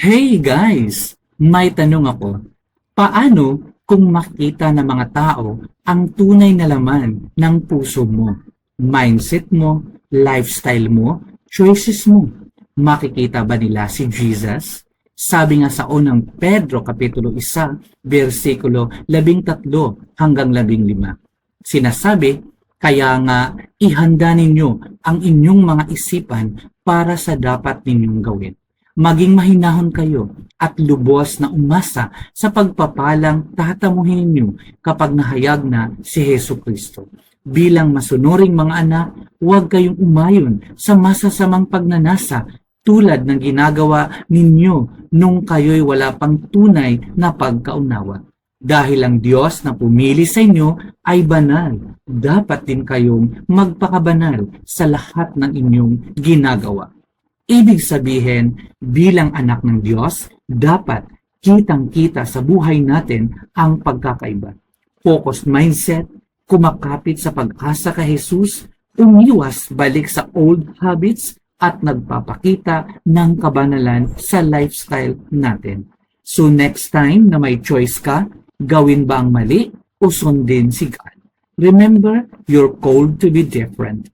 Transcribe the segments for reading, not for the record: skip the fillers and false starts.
Hey guys! May tanong ako. Paano kung makita ng mga tao ang tunay na laman ng puso mo, mindset mo, lifestyle mo, choices mo? Makikita ba nila si Jesus? Sabi nga sa unang Pedro Kapitulo 1, versikulo 13 hanggang 15. Sinasabi, kaya nga ihanda ninyo ang inyong mga isipan para sa dapat ninyong gawin. Maging mahinahon kayo at lubos na umasa sa pagpapalang tatamuhin ninyo kapag nahayag na si Hesu Kristo. Bilang masunuring mga anak, huwag kayong umayon sa masasamang pagnanasa tulad ng ginagawa ninyo nung kayo'y wala pang tunay na pagkaunawa. Dahil ang Diyos na pumili sa inyo ay banal, dapat din kayong magpakabanal sa lahat ng inyong ginagawa. Ibig sabihin, bilang anak ng Diyos, dapat kitang-kita sa buhay natin ang pagkakaiba. Focused mindset, kumakapit sa pag-asa kay Jesus, umiwas balik sa old habits, at nagpapakita ng kabanalan sa lifestyle natin. So next time na may choice ka, gawin ba ang mali o sundin si God? Remember, you're called to be different.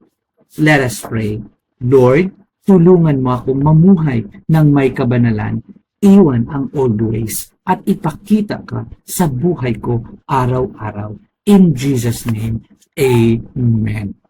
Let us pray. Lord, tulungan mo akong mamuhay ng may kabanalan, iwan ang old ways, at ipakita ka sa buhay ko araw-araw. In Jesus' name, Amen.